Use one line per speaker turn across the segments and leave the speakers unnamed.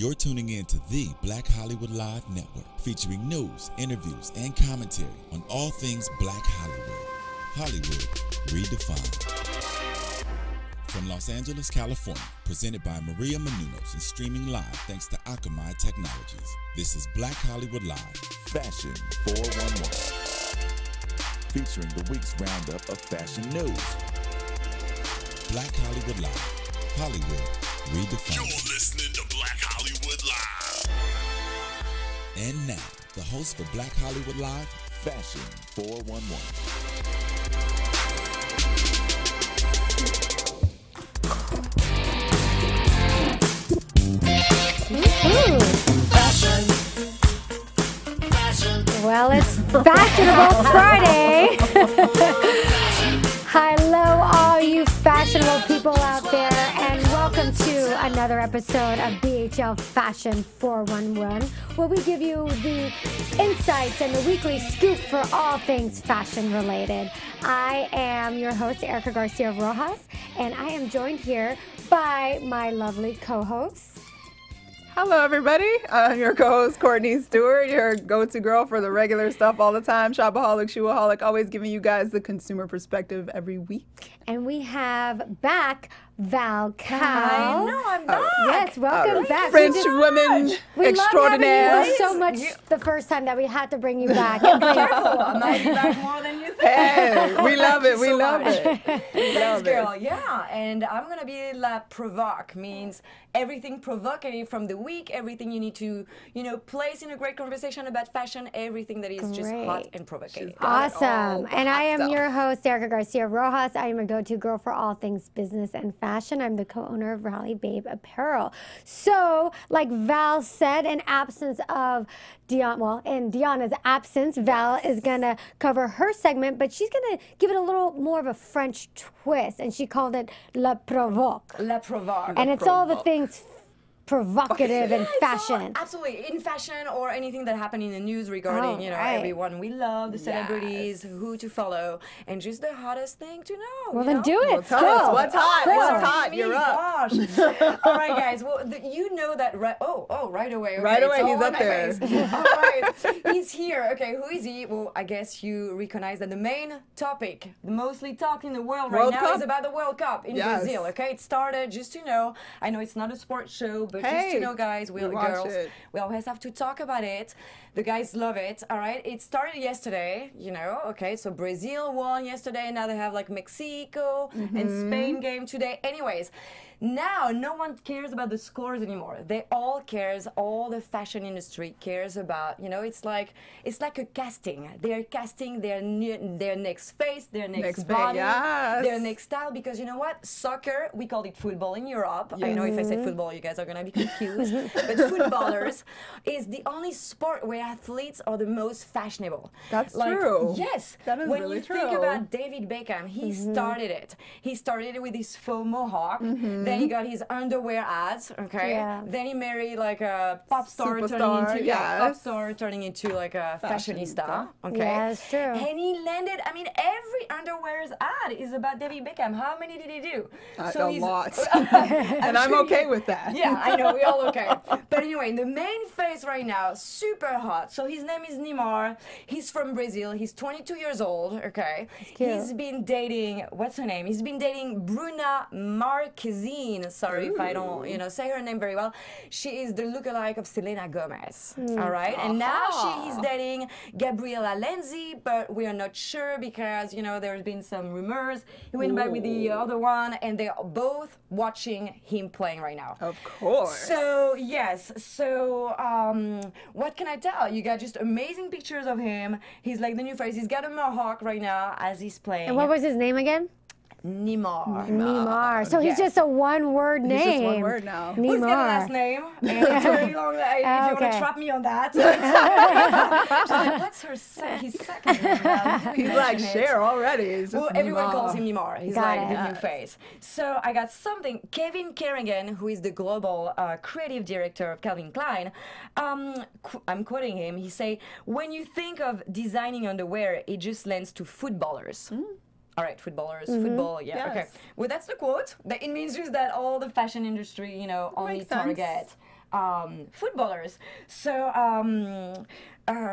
You're tuning in to the Black Hollywood Live Network, featuring news, interviews, and commentary on all things Black Hollywood. Hollywood redefined. From Los Angeles, California, presented by Maria Menounos and streaming live thanks to Akamai Technologies. This is Black Hollywood Live, Fashion 411, featuring the week's roundup of fashion news. Black Hollywood Live, Hollywood redefined.
You're listening to Black Hollywood Live.
And now, the host for Black Hollywood Live, Fashion 411.
Fashion.
Well, it's Fashionable Friday. Hello, all you fashionable people out there, and welcome to another episode of BHL Fashion 411, where we give you the insights and the weekly scoop for all things fashion related. I am your host, Erika Garcia-Rojas, and I am joined here by my lovely co-hosts.
Hello, everybody. I'm your co-host, Courtney Stewart, your go-to girl for the regular stuff all the time. Shopaholic, shoeaholic, always giving you guys the consumer perspective every week.
And we have back Val Kahl.
I know, I'm back.
Yes, welcome back.
French women extraordinaire.
We loved having you so much the first time that we had to bring you back.
Be careful, I might be back more than you think.
Hey, we love it. We
so
love
much.
it.
Thanks, girl. Yeah, and I'm gonna be la provoque, means everything provocative from the week, everything you need to, place in a great conversation about fashion, everything that is just hot and provocative.
Awesome. And I am
stuff.
your host, Erika Garcia-Rojas. I am a go-to girl for all things business and fashion. I'm the co-owner of Raleigh Babe Apparel. So, like Val said, in absence of in Deanna's absence, Val is going to cover her segment, but she's going to give it a little more of a French twist, and she called it La Provoque.
La provoque.
And it's all the things provocative in fashion.
Absolutely, in fashion or anything that happened in the news regarding,
right.
everyone we love, the celebrities, who to follow, and just the hottest thing to know.
Well, then do it.
Well, tell us what's hot. What's hot?
Me,
You're up.
Gosh. All right, guys. Well, you know that. Right away. Okay,
Right away,
it's all
he's
on
up
my
there.
face. All right, he's here. Okay, who is he? Well, I guess you recognize that the main topic, the mostly talk in the world right
World
now,
Cup?
is about the World Cup in
Yes.
Brazil. Okay, it started just to know. I know it's not a sports show, but just to know, guys,
we watch
girls,
it.
we always have to talk about it. The guys love it. All right, it started yesterday. Okay, so Brazil won yesterday. Now they have like Mexico and Spain game today. Anyways. Now, no one cares about the scores anymore. They all cares. All the fashion industry cares about. It's like a casting. They're casting their next face, their next body, their next style. Because you know what? Soccer, we call it football in Europe.
Yes.
I know if I say football, you guys are gonna be confused. But footballers is the only sport where athletes are the most fashionable.
That's true.
Yes.
That is
when
really
you
true.
think about David Beckham, he started it. He started it with his faux mohawk. Then he got his underwear ads, okay?
Yeah.
Then he married like a pop star
Superstar,
turning into like a fashionista, okay?
Yeah, that's true.
And he landed, every underwear's ad is about David Beckham. How many did he do?
A lot.
And
And I'm okay with that.
Yeah, I know, we all okay. But anyway, the main face right now, super hot. So his name is Neymar. He's from Brazil. He's 22 years old, okay?
cute.
He's been dating, what's her name? He's been dating Bruna Marquezine. Sorry if I don't, say her name very well. She is the lookalike of Selena Gomez, all right? And now she's dating Gabriella Lenzi, but we are not sure because, there's been some rumors. He went back with the other one, and they are both watching him playing right now.
Of course.
So, yes. So, what can I tell? You got just amazing pictures of him. He's like the new face. He's got a mohawk right now as he's playing.
And what was his name again?
Neymar.
Neymar. So he's
Yes.
just a one-word name.
He's just one word now.
Neymar.
Who's got a last name? And it's very long. If you want
Okay.
to trap me on that. She's like, what's his second name?
He's like Cher already. It's just
Well, everyone
Neymar.
calls him Neymar. He's
Got
like
it.
the new face. So I got something. Kevin Kerrigan, who is the global creative director of Calvin Klein, I'm quoting him. He say, when you think of designing underwear, it just lends to footballers. All right, footballers, football, yeah,
Yes.
okay. Well, that's the quote. It means just that all the fashion industry, only
Makes sense.
target footballers. So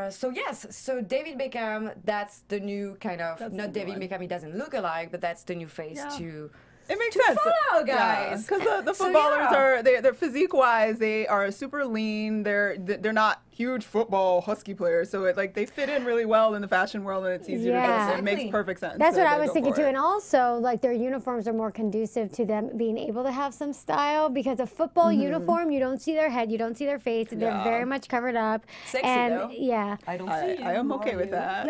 so David Beckham, that's the new kind of, not David Beckham, he doesn't look alike, but that's the new face to...
It makes sense.
Follow, guys.
Because the footballers are they're physique-wise, they are super lean. They're not huge football husky players, so they fit in really well in the fashion world, and it's easier to get. So it makes perfect sense.
That's what I was thinking too, and also their uniforms are more conducive to them being able to have some style, because a football uniform, you don't see their head, you don't see their face, they're very much covered up.
Sexy though.
Yeah.
I don't see you.
I am okay with that.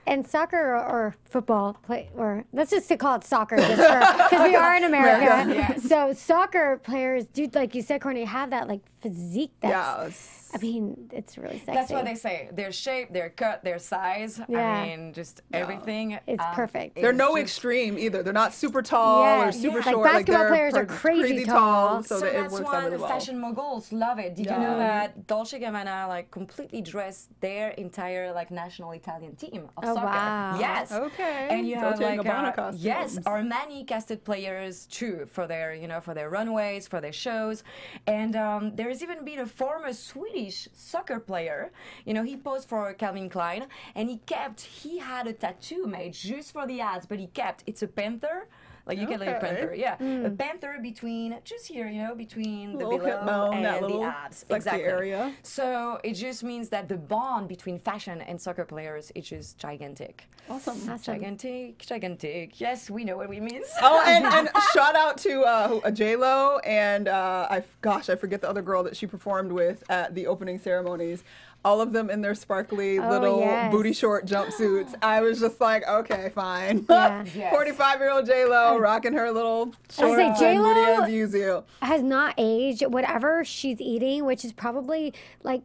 And soccer or football or let's just call it soccer because we are in America.
Yes.
So soccer players do, like you said, Courtney, have that physique that's I mean, it's really sexy.
That's what they say. Their shape, their cut, their size.
Yeah.
I mean, just everything.
It's perfect.
They're no extreme either. They're not super tall or super short.
Basketball players are crazy tall.
So
that's
it works
why
out really
the
well.
fashion moguls love it. Did you know that Dolce & Gabbana completely dressed their entire national Italian team of soccer?
Wow.
Yes.
Okay.
And you have
Dolce & Gabbana costumes.
yes, Armani casted players too for their for their runways, for their shows, and there has even been a former Swedish soccer player. He posed for Calvin Klein, and he had a tattoo made just for the ads, but it's a panther. You get a panther, a panther between just here, between the below and the abs, exactly.
Area.
So it just means that the bond between fashion and soccer players is just gigantic.
Awesome.
Gigantic. Yes, we know what we mean.
Oh, and shout out to J-Lo and I forget the other girl that she performed with at the opening ceremonies. All of them in their sparkly little booty short jumpsuits. I was just like, okay, fine.
Yeah.
45-year-old J-Lo rocking her little short and booty as usual.
Has not aged. Whatever she's eating, which is probably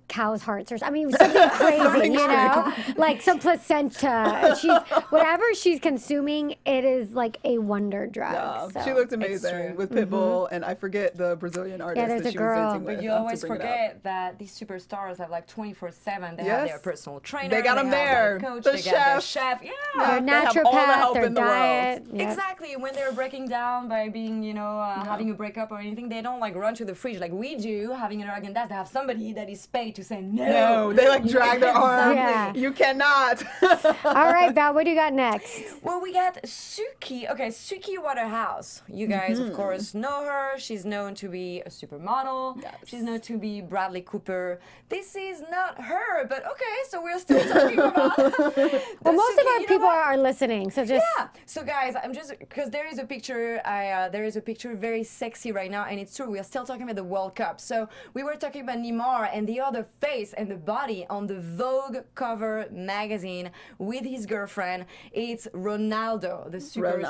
cow's hearts or something crazy, some placenta. Whatever she's consuming, it is a wonder drug.
Yeah,
so.
she looked amazing with Pitbull, and I forget the Brazilian artist that she was dancing with.
But you always forget that these superstars have 24/7. They have their personal trainer.
They got them there.
Coach,
The
they
chef.
got their chef. Yeah.
Their naturopath,
all the help
their
in the
diet.
world.
Yep.
Exactly. When they're breaking down by being, having a breakup or anything, they don't run to the fridge like we do, having an Häagen-Dazs. They have somebody that is paid to say no.
No, they drag their arm.
Yeah.
You cannot.
All right, Val, what do you got next?
Well, we got Suki. Okay, Suki Waterhouse. You guys, of course, know her. She's known to be a supermodel.
Yes.
She's known to be Bradley Cooper. This is not her, but okay, so we're still talking about
Well, most of our people are listening, so just...
Yeah. So guys, I'm just, because there is a picture, there is a picture very sexy right now, and it's true, we are still talking about the World Cup. So we were talking about Neymar and the other face and the body on the Vogue cover magazine with his girlfriend. It's Ronaldo, the super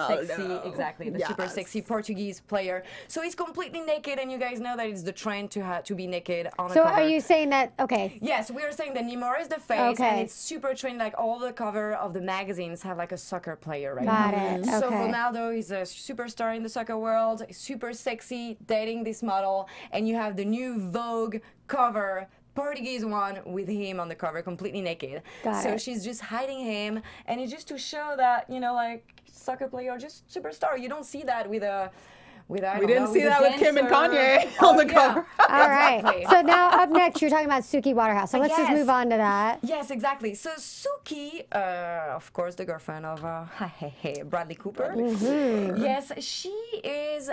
sexy Portuguese player. So he's completely naked, and you guys know that it's the trend to be naked on a cover.
So are you saying that, okay.
Yes, we are saying that Neymar is the face, and it's super trendy. All the cover of the magazines have a soccer player right now.
Got it.
So
Okay.
Ronaldo is a superstar in the soccer world, super sexy, dating this model, and you have the new Vogue cover, Portuguese one, with him on the cover, completely naked. So she's just hiding him, and it's just to show that, soccer player, just superstar. You don't see that with a... We
didn't see that with Kim and Kanye on the cover.
All right. So now up next, you're talking about Suki Waterhouse. So let's just move on to that.
Yes, exactly. So Suki, of course, the girlfriend of Bradley Cooper. Yes, she is.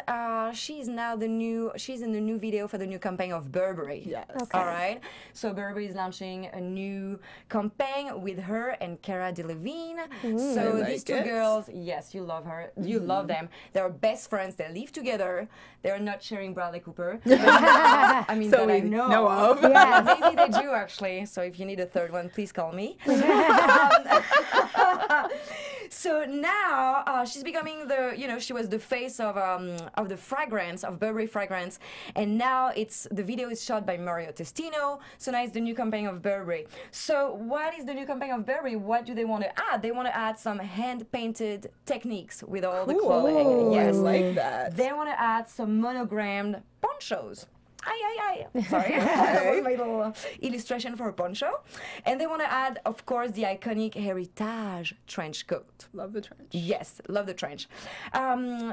She's now she's in the new video for the new campaign of Burberry.
Yes.
Okay.
All right. So Burberry is launching a new campaign with her and Cara Delevingne. So these two girls, yes, you love her. You love them. They're best friends. They live together. They're not sharing Bradley Cooper. I mean,
so
that I
we
know
of.
Yes.
Maybe they do actually. So if you need a third one, please call me. So now she's becoming she was the face of the fragrance, of Burberry fragrance, and now the video is shot by Mario Testino. So now it's the new campaign of Burberry. So what is the new campaign of Burberry? What do they want to add? They want to add some hand-painted techniques with all the clothing.
Yes,
Yes,
I like that.
They want to add some monogrammed ponchos. Sorry, that was my little illustration for a poncho. And they want to add, of course, the iconic heritage trench coat.
Love the trench.
Yes, love the trench.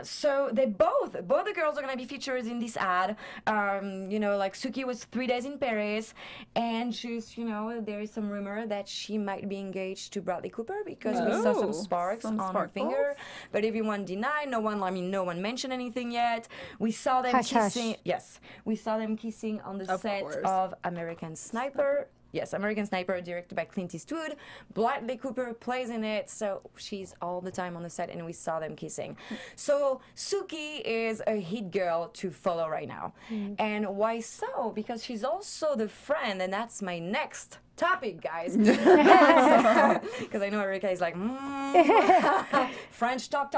So they both the girls are going to be featured in this ad. You know, like Suki was 3 days in Paris, and she's, you know, there is some rumor that she might be engaged to Bradley Cooper because we saw some sparks on her finger. But everyone denied. No one mentioned anything yet. We saw them kissing. Yes, we saw them kissing on the set of American Sniper. Yes, American Sniper, directed by Clint Eastwood. Bradley Cooper plays in it, so she's all the time on the set, and we saw them kissing. So Suki is a hit girl to follow right now. And why so? Because she's also the friend, and that's my next topic, guys. Because I know Erika is like, French talk.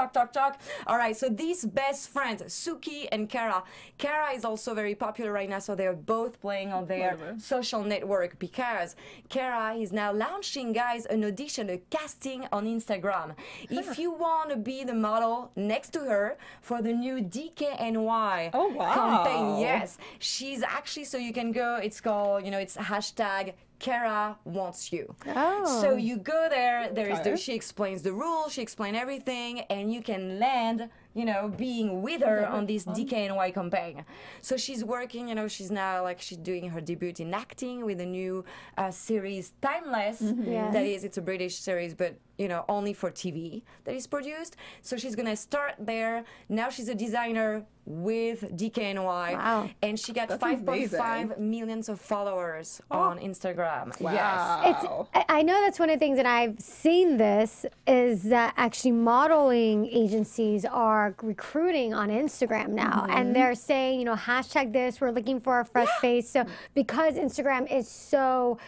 All right, so these best friends, Suki and Cara. Cara is also very popular right now, so they're both playing on their social network because Cara is now launching, guys, an audition, a casting on Instagram. If you want to be the model next to her for the new DKNY campaign, yes, she's actually, so you can go, it's called, you know, it's hashtag Cara wants you. So you go there, she explains the rules, she explains everything, and you can land, you know, being with her on this DKNY campaign. So she's working, you know, she's now like, she's doing her debut in acting with a new series, Timeless. That is, it's a British series, but, you know, only for TV that is produced. So she's gonna start there. Now she's a designer with DKNY, and she got 5.5 million of followers on Instagram. Yes.
I know that's one of the things that I've seen this is that actually modeling agencies are recruiting on Instagram now, and they're saying, you know, hashtag this, we're looking for a fresh face. So because Instagram is so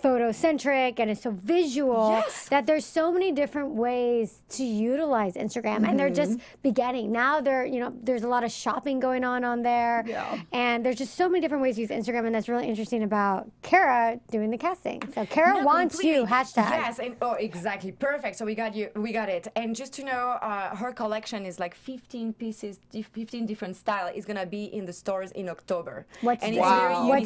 photocentric and it's so visual that there's so many different ways to utilize Instagram, and they're just beginning. Now you know, there's a lot of shopping going on there, and there's just so many different ways to use Instagram, and that's really interesting about Cara doing the casting. So Cara wants you, hashtag.
Yes, and exactly, perfect. So we got it. And just to know, her collection is like 15 pieces, 15 different styles. It's gonna be in the stores in October.
What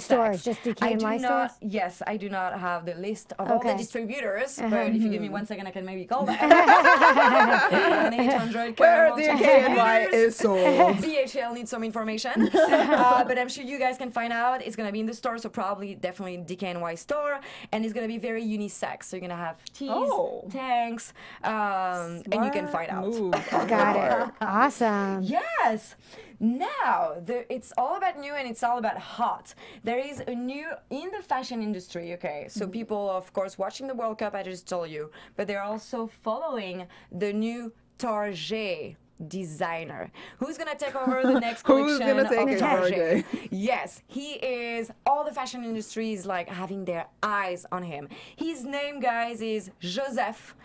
stores? Just DKNY stores?
Yes, I do not have the list of all the distributors, but if you give me 1 second, I can maybe call them. 1-800
where DKNY is sold.
DHL needs some information, but I'm sure you guys can find out. It's gonna be in the store, so probably definitely DKNY store, and it's gonna be very unisex. So you're gonna have tees, tanks, and you can find out.
Got it. Awesome.
Yes. Now, it's all about new and it's all about hot. There is a new in the fashion industry, okay? So people, of course, watching the World Cup, I just told you, but they're also following the new Target designer. Who's gonna take over the next collection of Target? Yes, he is. All the fashion industry is like having their eyes on him. His name, guys, is Joseph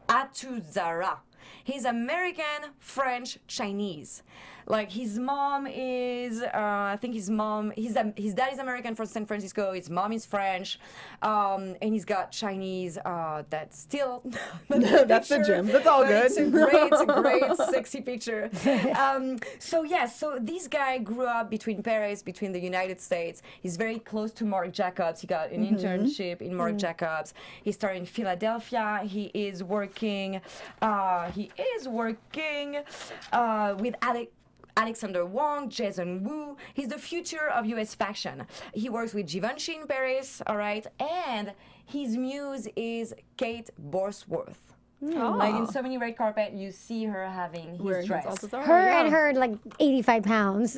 Atuzara. He's American, French, Chinese. Like his mom is, I think his dad is American from San Francisco. His mom is French, and he's got Chinese. That's still
that's the gym. That's all good.
It's a great, sexy picture. So this guy grew up between Paris, between the United States. He's very close to Marc Jacobs. He got an internship in Marc Jacobs. He started in Philadelphia. He is working. With Alexander Wang, Jason Wu. He's the future of US fashion. He works with Givenchy in Paris, all right? And his muse is Kate Bosworth. Like in so many red carpet, you see her having his dress.
And her like 85 pounds.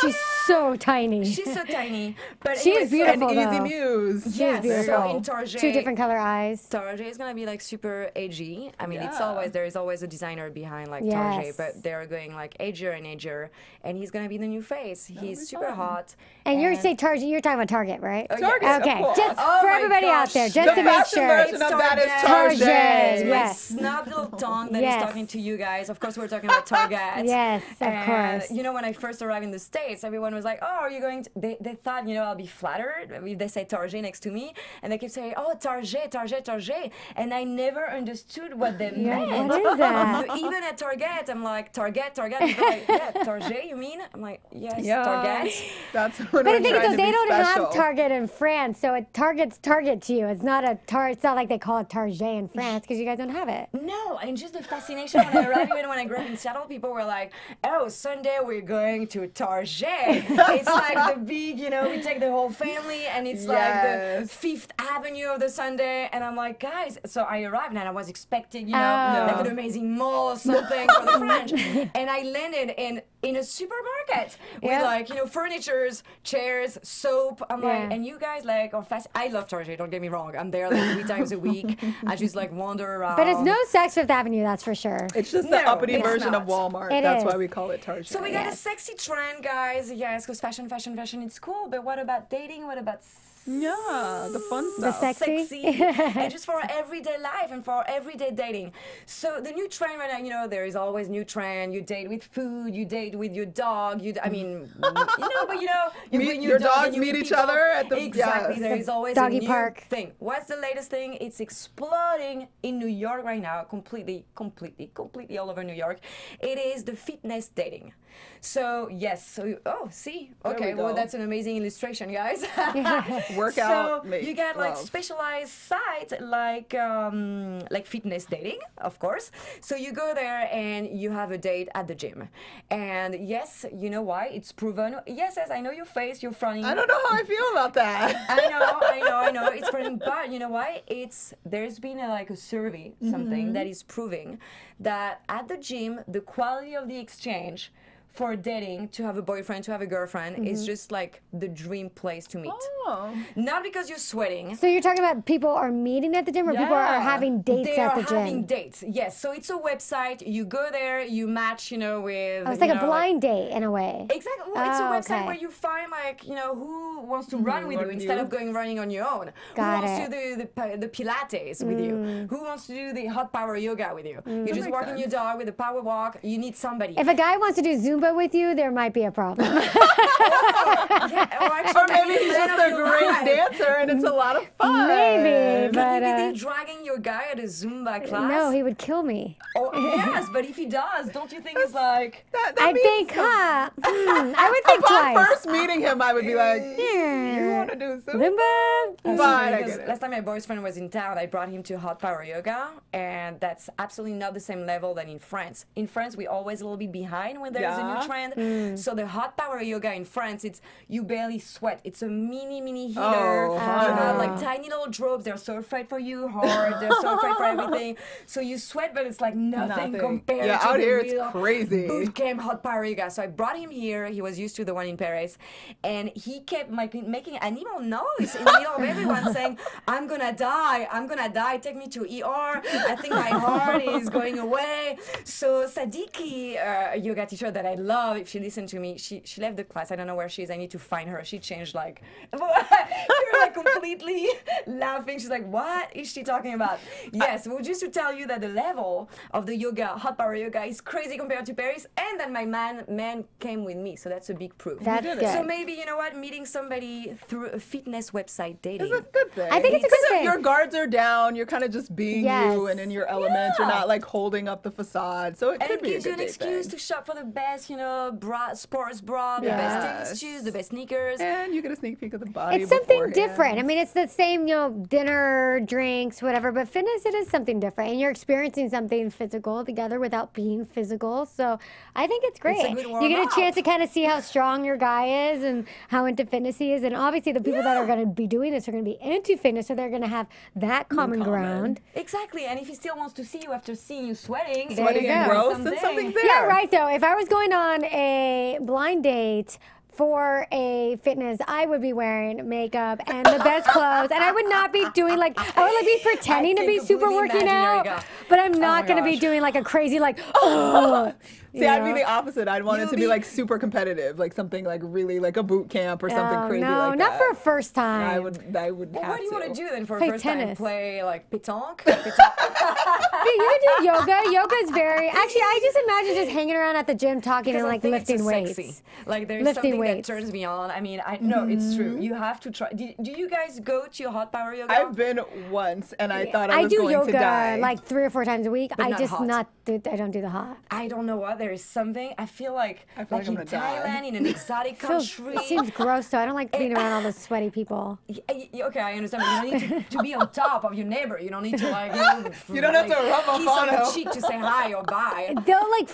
She's so tiny.
She's so tiny. But
she is beautiful,
and easy muse.
Yes,
beautiful.
so in Target,
2 different color eyes.
Target is gonna be like super edgy. I mean, there is always a designer behind like Target, but they're going like edgier and edgier, and he's gonna be the new face. He's super hot.
And you're saying Target? You're talking about Target, right?
Target.
Okay, just for everybody out there, just to make sure.
Version of that is Target.
Yes. Snub little tongue that is talking to you guys. Of course, we're talking about Target.
Yes, of course.
You know, when I first arrived in the States, States, everyone was like, oh, are you going to, they thought, you know, I'll be flattered if they say Target next to me, and they kept saying, oh, Target, Target, Target, and I never understood what they meant.
What is that?
Even at Target, I'm like, Target, Target, and they're like, yeah, Target, you mean? I'm like, yes, Target.
That's what
But I think so. They don't have Target in France, so Target's Target to you. It's not a It's not like they call it Target in France because you guys don't have it.
No, and just the fascination when I arrived, even when I grew up in Seattle, people were like, oh, Sunday we're going to Target. It's like the big, you know, we take the whole family, and it's like the Fifth Avenue of the Sunday, and I'm like, guys, so I arrived and I was expecting, you know, like an amazing mall or something for the French, and I landed in a supermarket with like, you know, furnitures, chairs, soap. I'm like, and you guys like are fast. I love Target, don't get me wrong. I'm there like 3 times a week. I just like wander around.
But it's no sex Fifth Avenue, that's for sure.
It's just the uppity version of Walmart. That's why we call it Target.
So we got a sexy trend, guys. Yes, because fashion, it's cool. But what about dating? What about
the fun stuff.
The sexy.
And just for everyday life and for everyday dating. So the new trend right now, you know, there is always new trend. You date with food, you date with your dog. I mean, you know, but you know, you bring your
dogs
dog
meet each other at the
exactly. There is always
doggy
a new
park
thing. What's the latest thing? It's exploding in New York right now, completely all over New York. It is the fitness dating. So yes, see, okay, well that's an amazing illustration, guys.
Workout.
So you get like specialized sites like fitness dating, of course. So you go there and you have a date at the gym, and yes, you know why? It's proven. Yes, I know your face. You're frowning.
I don't know how I feel about that.
I know. It's frowning, but you know why? There's been a survey, something that is proving that at the gym, the quality of the exchange for dating, to have a boyfriend, to have a girlfriend, is just like the dream place to meet. Oh. Not because you're sweating.
So you're talking about people are meeting at the gym, or people are having dates at the gym?
They are having dates, yes. So it's a website. You go there, you match, you know, with...
Oh, it's like a blind date in a way.
Exactly. Well, it's a website where you find, like, you know, who wants to run with you instead of going running on your own. Who wants to do the Pilates with you? Who wants to do the hot power yoga with you? You're just walking your dog with a power walk. You need somebody.
If a guy wants to do Zumba with you, there might be a problem.
Or maybe he's just a great dancer and it's a lot of fun.
Maybe, but...
Maybe they're dragging your guy at a Zumba class?
No, he would kill me.
Oh, yes, but if he does, don't you think it's like...
I would think
Upon
twice.
first meeting him, I would be like, you want to do Zumba?
Last time my boyfriend was in town, I brought him to hot power yoga, and that's absolutely not the same level than in France. In France, we're always a little bit behind when there's a new trend. So the hot power yoga in France, you barely sweat. It's a mini heater. You have like tiny little drops. They're so afraid for you, hard. They're so afraid for everything. So you sweat, but it's like nothing compared to
out
the
here
real
it's crazy.
boot camp hot power yoga. So I brought him here. He was used to the one in Paris, and he kept making animal noise in the middle of everyone saying, "I'm gonna die. I'm gonna die. Take me to ER. I think my heart is going away." So Sadiki, a yoga teacher that I love, if she listened to me, she left the class. I don't know where she is. I need to find her. She changed like, you're like completely laughing. She's like, what is she talking about? Yes, well, just to tell you that the level of the yoga, hot power yoga, is crazy compared to Paris, and that my man came with me. So that's a big proof.
That's good.
So maybe, you know what, meeting somebody through a fitness website dating.
It's a good thing.
I think it's a good thing.
Your guards are down. You're kind of just being you and in your element. You're not like holding up the facade. So it could be a good thing.
And it gives you an excuse to shop for the best, you know, sports bra, the best tennis shoes, the best sneakers.
And you get a sneak peek of the body.
It's something different. I mean, it's the same, you know, dinner, drinks, whatever, but fitness, it is something different. And you're experiencing something physical together without being physical. So I think it's great.
It's a good
you get a chance to kind of see how strong your guy is and how into fitness he is. And obviously the people that are going to be doing this are going to be into fitness, so they're going to have that common ground.
Exactly. And if he still wants to see you after seeing you sweating
and gross, then something's there.
Yeah, right, though. If I was going on a blind date for a fitness, I would be wearing makeup and the best clothes, and I would not be doing like, I would like be pretending to be super working out, but I'm not going to be doing like a crazy like, oh,
See, I'd be the opposite. I'd want it to be like super competitive, like something like really like a boot camp or something crazy
no,
like that.
not for a first time.
I would
Well,
have
what do you want to do then for a
Play
first time?
tennis.
Play like pétanque?
You can do yoga. Yoga's very. Actually, I just imagine just hanging around at the gym talking and like lifting weights.
Sexy. Like there's
Lifting
something
weights.
that turns me on. I mean, no, it's true. You have to try. Do you guys go to hot power yoga?
I've been once, and I thought I was
do
going
yoga
to die.
like 3 or 4 times a week. I
not
just
hot.
I don't do the hot.
I don't know what. There is something. I feel like
I'm
in
gonna die.
Thailand, in an exotic country.
It seems gross though. I don't like being around all those sweaty people.
Okay, I understand. But you don't need to be on top of your neighbor. You don't need to like.
You don't have to rub off
kiss
on
on the
him.
cheek to say hi or bye.
They'll like.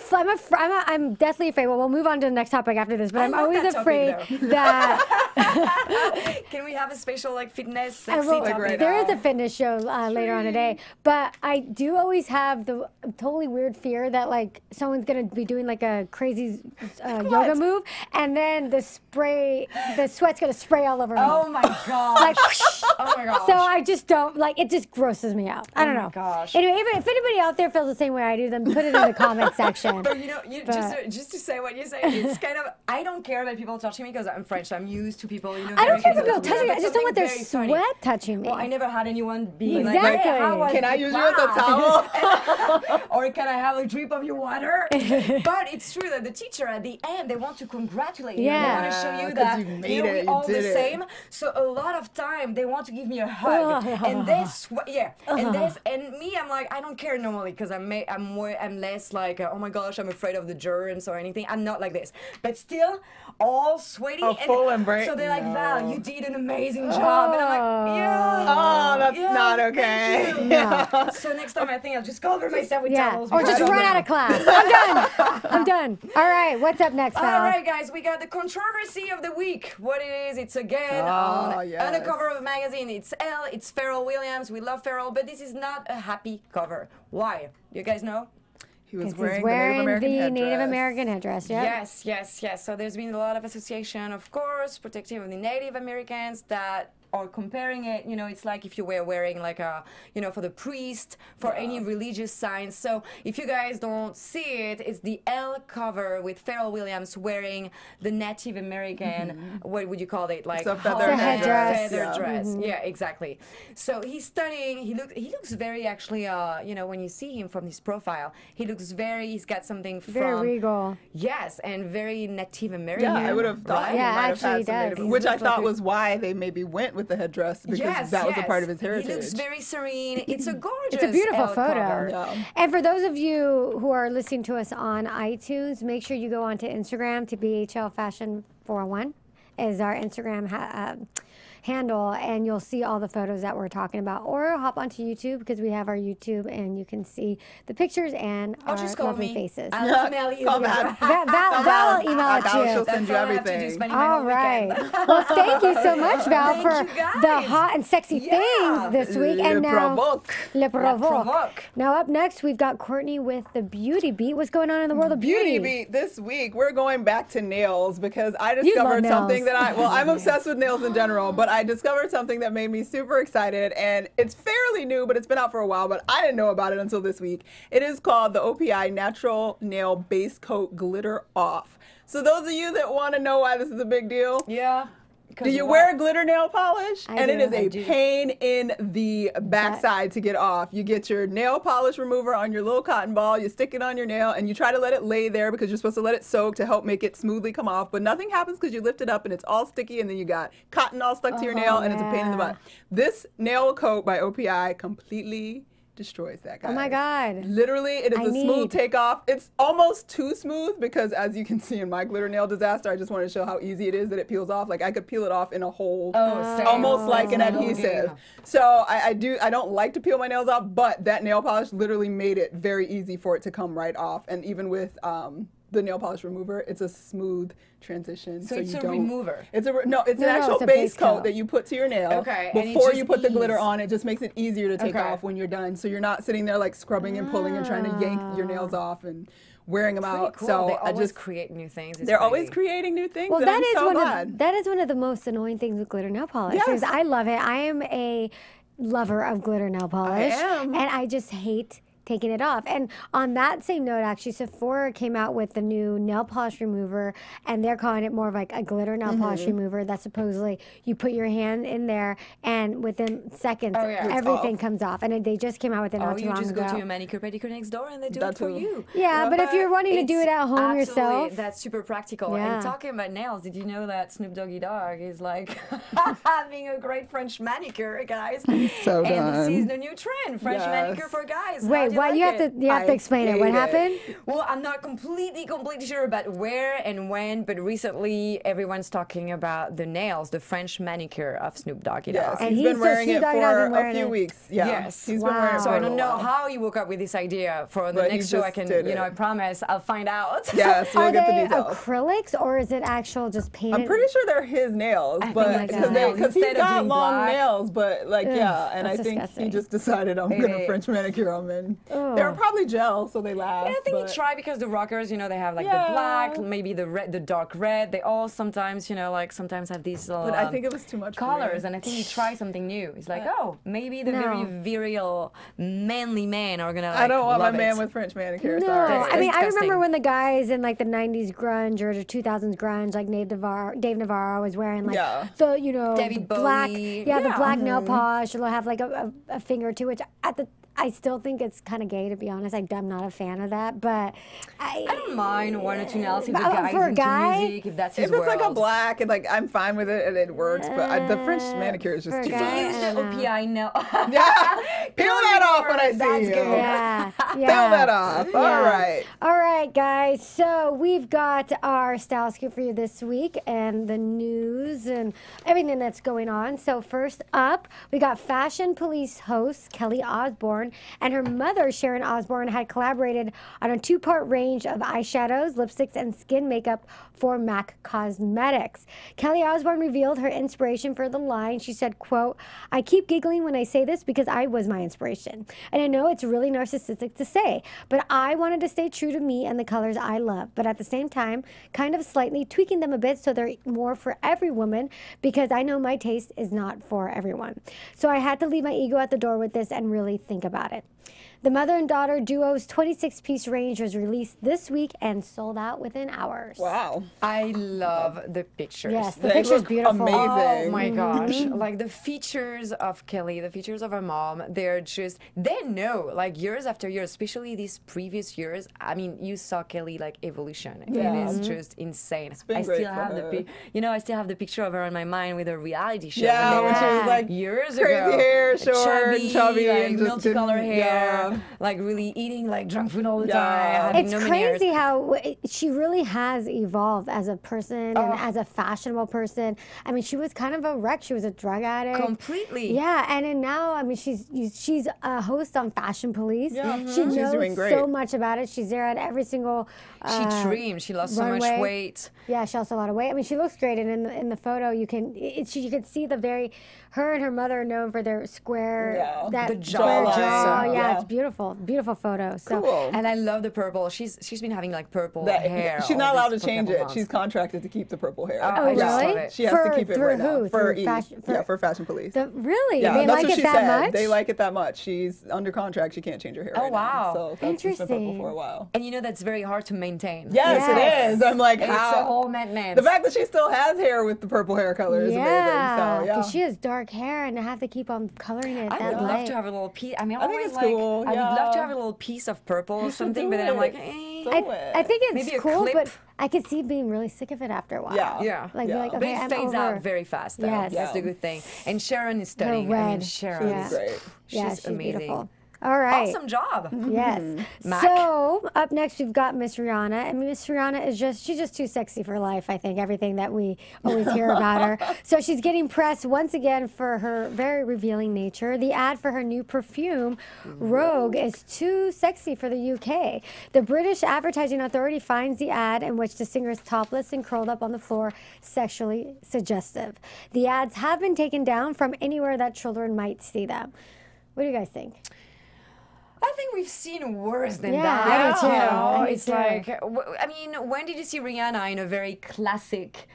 I'm deathly afraid. Well, we'll move on to the next topic after this. But I'm
love
always
that
afraid
topic,
that
Can we have a special like fitness
I
sexy
will-
topic?
right
there is
now.
a fitness show later on today. But I do always have the totally weird fear that like someone's gonna be doing like a crazy yoga move, and then the sweat's gonna spray all over me.
Oh my gosh.
Like,
oh my gosh.
so I just don't like it. Just grosses me out. I don't know.
gosh.
Anyway, if anybody out there feels the same way I do, then put it in the comment section.
But just to say what you say, it's kind of I don't care about people touching me because I'm French. So I'm used to people.
I don't care
very
about people
physical,
touching me.
but
I just don't want their
something very
sweat
funny.
touching me.
Well, I never had anyone being
Exactly.
like, "How was
Can I
the
use you as a
class?"
towel?
Or can I have a drip of your water? But it's true that the teacher at the end they want to congratulate you.
Yeah.
They want to show you
'cause
that
you made it,
we're
you
all the
did it.
same. So a lot of time they want to give me a hug, and they and me I'm like I don't care normally because I'm less like oh my gosh I'm afraid of the germs or anything. I'm not like this, but still all sweaty.
A full embrace?
So they're like
No.
Val, you did an amazing job, and I'm like yeah.
Oh, that's
yeah,
not okay.
thank you. So next time I think I'll just cover myself with
Yeah,
towels.
or
because
just
I don't
run out
know.
of class. I'm done. I'm done. All right, what's up next, Val?
All right, guys, we got the controversy of the week. What it is, it's again on the cover of a magazine. It's Elle, it's Pharrell Williams. We love Pharrell, but this is not a happy cover. Why? You guys know?
He was
He's
wearing the
Native American headdress. Yeah.
Yes. So there's been a lot of association, of course, protecting the Native Americans that are comparing it. You know, it's like if you were wearing like a, for the priest, for any religious signs. So if you guys don't see it, it's the L cover with Pharrell Williams wearing the Native American, what would you call it? Like
It's a feather
headdress.
Feather
Yeah.
dress. Yeah, exactly. So he's stunning. He looks very actually, when you see him from his profile, he's got something from.
Very regal.
Yes, and very Native American.
Yeah, I would have thought he
Yeah,
might have
actually
had
he
some
does.
native,
He
which I
looks like
thought
a-
was why they maybe went with the headdress because that was a part of his heritage.
He looks very serene. It's a gorgeous.
It's a beautiful
L
photo.
cover.
Yeah.
And for those of you who are listening to us on iTunes, make sure you go onto Instagram to BHL Fashion 401 is our Instagram handle, and you'll see all the photos that we're talking about. Or hop onto YouTube because we have our YouTube, and you can see the pictures and
Or
our
just call
lovely
me.
faces.
I'll email you.
Call Matt.
Val will email
Val,
it
she'll
to you.
send you
That's all I have to do,
everything.
spending my
All
whole
right.
weekend.
Well, thank you so much, Val,
Thank
for
you, guys.
the hot and sexy things this week.
Le
And now,
Provoque.
Le Provoque.
Provoque.
Now, up next, we've got Courtney with the Beauty Beat. What's going on in the world of beauty?
Beauty Beat this week, we're going back to nails because I
love
discovered
nails.
something that I'm obsessed with nails in general, but I discovered something that made me super excited, and it's fairly new, but it's been out for a while, but I didn't know about it until this week. It is called the OPI Natural Nail Base Coat Glitter Off. So those of you that want to know why this is a big deal,
Yeah.
do you wear glitter nail polish?
I
And it
do.
is a pain in the backside to get off. You get your nail polish remover on your little cotton ball, you stick it on your nail, and you try to let it lay there because you're supposed to let it soak to help make it smoothly come off. But nothing happens because you lift it up and it's all sticky, and then you got cotton all stuck to your nail, and it's a pain in the butt. This nail coat by OPI completely destroys that, guys.
Oh my God.
Literally, it is
I
a smooth
need-
takeoff. It's almost too smooth because, as you can see in my glitter nail disaster, I just want to show how easy it is that it peels off. Like I could peel it off in a hole,
same.
almost like an
Oh,
adhesive.
yeah.
So I don't like to peel my nails off, but that nail polish literally made it very easy for it to come right off. And even with the nail polish remover, it's a smooth transition.
So it's
you
a
don't,
remover.
It's an
No,
actual
it's a
base
base
coat
coat.
that you put to your nail.
Okay, and it
Before
just
you put the glitter
ease.
on, it just makes it easier to take
Okay.
off when you're done. So you're not sitting there like scrubbing and pulling and trying to yank your nails off and wearing them
Pretty
out.
cool.
So
They
I
always
just
create new things. It's
they're always
crazy.
creating new things.
Well,
and
that
I'm
is
so
one
glad.
of that is one of the most annoying things with glitter nail polish.
Yes.
Because I love it. I am a lover of glitter nail polish,
am.
and I just hate taking it off. And on that same note, actually, Sephora came out with the new nail polish remover, and they're calling it more of like a glitter nail polish remover that supposedly you put your hand in there, and within seconds, everything comes off. And they just came out with it not too long ago.
You just go to your manicure pedicure next door, and they do it for you.
Yeah, but if you're wanting to do it at home yourself,
that's super practical.
Yeah.
And talking about nails, did you know that Snoop Doggy Dogg is like having a great French manicure, guys?
So
and
done.
this is the new trend, French manicure for guys.
Wait, what? You have to explain it. What happened?
Well, I'm not completely sure about where and when, but recently everyone's talking about the nails, the French manicure of Snoop Doggy Dogg.
Yes, and he's been wearing it for a few weeks. Yeah.
Yes.
He's been wearing it
so
for
I don't
a
know
while.
how he woke up with this idea. For the next show, I can, I promise, I'll find out.
Yes, we'll get the
Are
details.
they acrylics or is it actual just painted?
I'm pretty sure they're his nails, but because he's got long nails, but like and I think he just decided I'm gonna French manicure them, and they were probably gel, so they last.
Yeah, I think he tried because the rockers, they have like the black, maybe the red, the dark red. They all sometimes, sometimes have these little.
But I think it was too much
colors, and I think he tried something new. He's like, maybe the very virile, manly men are gonna. Like,
I don't want my
love
man
it.
with French manicure.
No,
Sorry.
I mean, I
disgusting.
remember when the guys in like the 90s grunge or the 2000s grunge, like Dave Navarro was wearing like the,
David
black,
Bowie.
the black nail polish. It'll have like a finger or two, which I still think it's kind of gay, to be honest. I'm not a fan of that, but
I don't mind one or two nails if the
for
guy's
a
into
guy,
music, if that's his
If it's
world.
like a black, and like I'm fine with it and it works, but the French manicure is just too
If
much.
you use the OPI nail.
Peel that off when I see
That's
you.
good.
yeah.
Peel that off. All right.
All right, guys. So we've got our style scoop for you this week and the news and everything that's going on. So first up, we got Fashion Police host Kelly Osbourne and her mother, Sharon Osbourne, had collaborated on a 2-part range of eyeshadows, lipsticks, and skin makeup for MAC Cosmetics. Kelly Osbourne revealed her inspiration for the line. She said, quote, "I keep giggling when I say this because I was my inspiration. And I know it's really narcissistic to say, but I wanted to stay true to me and the colors I love, but at the same time, kind of slightly tweaking them a bit so they're more for every woman because I know my taste is not for everyone. So I had to leave my ego at the door with this and really think about it." The mother and daughter duo's 26-piece range was released this week and sold out within hours.
Wow.
I love the pictures.
Yes, the
They
picture's
look
beautiful.
amazing.
Oh my gosh. Like the features of Kelly, the features of her mom, they know, like years after years, especially these previous years. I mean, you saw Kelly like evolution.
Yeah.
It is just insane.
been
I
great
still
for
have
her.
I still have the picture of her in my mind with a reality show.
Yeah,
when
when
they
she
were
was like
years
crazy
ago.
hair, short, chubby,
like
and just didn't-
multicolor hair,
yeah.
like really eating like junk food all the
Yeah.
time. having
It's
no many hairs.
crazy how she really has evolved as a person and as a fashionable person. I mean, she was kind of a wreck. She was a drug addict.
Completely.
Yeah, and then now, I mean, she's a host on Fashion Police.
Yeah.
She
She's
knows
doing great.
so much about it. She's there at every single.
She dreamed. She lost so
runway.
much weight.
Yeah, she lost a lot of weight. I mean, she looks great, and in the photo, you can see her and her mother are known for their square,
The
square
jawline.
jaw.
Yeah.
Yeah, it's beautiful, beautiful photo. So.
Cool.
And I love the purple. She's been having like purple hair.
She's
all
not allowed to
these
change
couple
it.
months.
She's contracted to keep the purple hair.
Oh,
Oh,
I just
really?
love it.
She has to keep it
through
right
who?
now. For
Through
for Fashion Police.
Really?
Yeah,
They
that's
like
what
it
she
that
said.
much?
They like it that much. She's under contract. She can't change her hair right
wow.
now. So that's just been purple
Interesting.
for a while.
And that's very hard to maintain.
Yes,
Yes.
it is. I'm like,
It's
how?
all maintenance.
The fact that she still has hair with the purple hair color is amazing. So, yeah.
because she has dark hair and I have to keep on coloring it
I
that
would love
light.
to have a little piece. I mean,
I think
always
it's
like,
cool,
I would love to
yeah.
have a little piece of purple or something,
do
but then I'm like,
it.
eh.
Do
I think it's
Maybe a
cool,
clip.
but I could see being really sick of it after a while.
Yeah.
Yeah.
Like,
Yeah.
be like,
But
okay,
it
I'm
fades
over.
out very fast, though.
Yes.
That's the
Yeah.
good thing. And Sharon is stunning. I mean,
red.
Sharon
Yeah.
is
Great.
she's amazing.
beautiful. All right.
Awesome job.
Yes.
Mac.
So up next we've got Miss Rihanna, and Miss Rihanna she's just too sexy for life. I think everything that we always hear about her. So she's getting pressed once again for her very revealing nature. The ad for her new perfume, Rogue, is too sexy for the UK. The British Advertising Authority finds the ad in which the singer is topless and curled up on the floor sexually suggestive. The ads have been taken down from anywhere that children might see them. What do you guys think?
I think we've seen worse than
Yeah,
that.
I do too.
You know?
I do
It's
too.
like, I mean, when did you see Rihanna in a very classic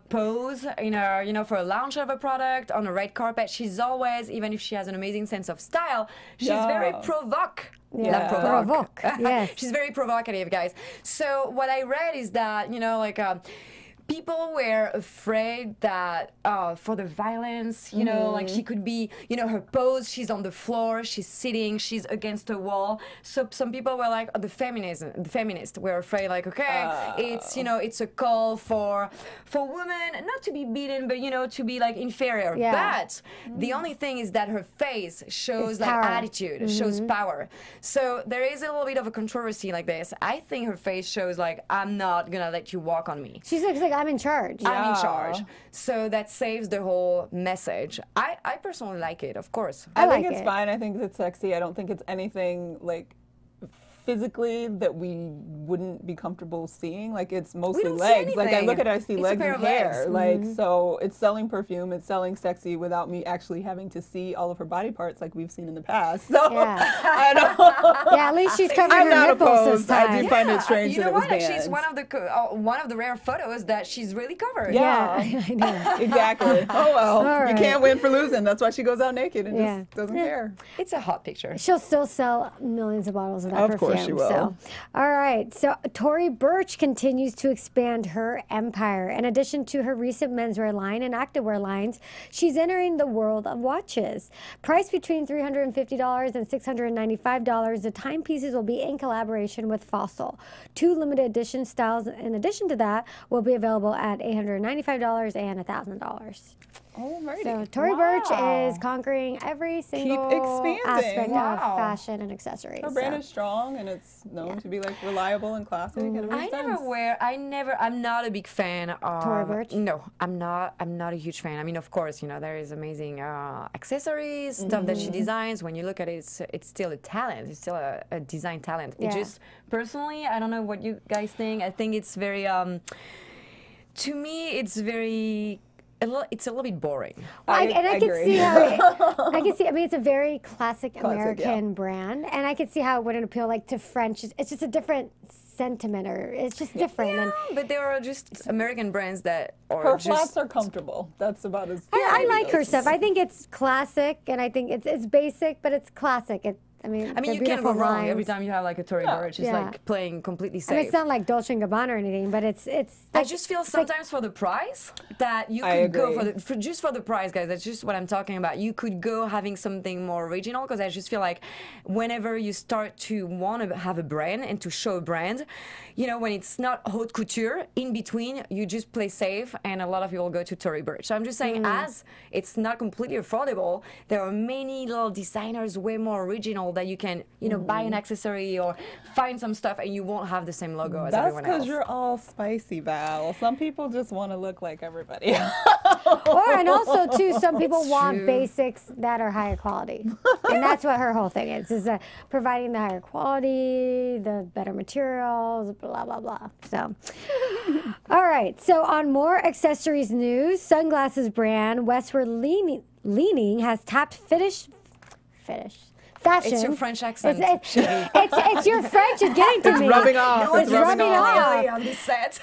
pose, for a launch of a product on a red carpet? She's always, even if she has an amazing sense of style, she's very provocative.
Yeah. Provoke. Yes.
She's very provocative, guys. So what I read is that, people were afraid that for the violence, like she could be, her pose, she's on the floor, she's sitting, she's against a wall. So some people were like, the feminists were afraid, like, okay, it's a call for women not to be beaten, but to be like inferior.
Yeah.
But the only thing is that her face shows like
power.
attitude, shows power. So there is a little bit of a controversy like this. I think her face shows like, I'm not gonna let you walk on me.
She looks like I'm in charge.
I'm in charge. So that saves the whole message. I personally like it, of course.
I
like
think it's
it.
fine. I think it's sexy. I don't think it's anything like physically that we wouldn't be comfortable seeing. Like it's mostly
don't see
legs. Like I
anything.
look at it, I see
It's a
legs
pair
and
of legs.
hair. Like so it's selling perfume, it's selling sexy without me actually having to see all of her body parts like we've seen in the past. So
Yeah.
I don't
Yeah, at least she's covering
I'm
her
not
nipples this
opposed. I
time.
do find it strange
You
that
know
it was
what?
banned.
She's one of the rare photos that she's really covered.
Yeah.
I know.
Exactly. Oh well.
All right.
You can't win for losing. That's why she goes out naked and
Yeah.
just doesn't care.
It's a hot picture.
She'll still sell millions of bottles of that
Of
perfume.
course she will.
So. All right. So Tory Burch continues to expand her empire. In addition to her recent menswear line and activewear lines, she's entering the world of watches. Priced between $350 and $695, the timepieces will be in collaboration with Fossil. 2 limited edition styles, in addition to that, will be available at $895 and $1,000.
Alrighty.
So Tory Burch is conquering every single
expanding.
aspect
Wow.
of fashion and accessories.
Her brand
so.
is strong and it's known to be like reliable and classic. And it makes sense.
I'm not a big fan of
Tory Burch?
No, I'm not a huge fan. I mean, of course, there is amazing accessories, stuff that she designs. When you look at it, it's still a talent. It's still a design talent.
Yeah.
It just, personally, I don't know what you guys think. I think it's very, to me, it's very, it's a little bit boring.
I can
agree.
see how I can see. I mean, it's a very classic American brand, and I can see how it wouldn't appeal like to French. It's just a different sentiment, or it's just different.
Yeah,
And
but there are just American brands that are
Her
just...
flats are comfortable. That's about as.
I like her stuff. I think it's classic, and I think it's basic, but it's classic. I mean,
I mean,
they're
you can't go
beautiful
wrong
lines.
every time you have like a Tory Burch. It's
Yeah.
like playing completely
I mean,
safe.
it's not like Dolce & Gabbana or anything, but it's.
I just feel sometimes for the price that you
I
could go
agree.
just for the price, guys. That's just what I'm talking about. You could go having something more original, because I just feel like whenever you start to want to have a brand and to show a brand, when it's not haute couture, in between you just play safe, and a lot of people go to Tory Burch. So I'm just saying, as it's not completely affordable, there are many little designers way more original that you can buy an accessory or find some stuff, and you won't have the same logo as
That's
everyone else.
because you're all spicy, Val. Some people just want to look like everybody.
And also too, some people want
true.
basics that are higher quality, and that's what her whole thing is providing the higher quality, the better materials, blah blah blah. So, all right. So on more accessories news, sunglasses brand Westward Leaning has tapped fashion.
It's your French accent.
It's your French is getting to me.
rubbing off.
No,
It's rubbing off.
Really on this set.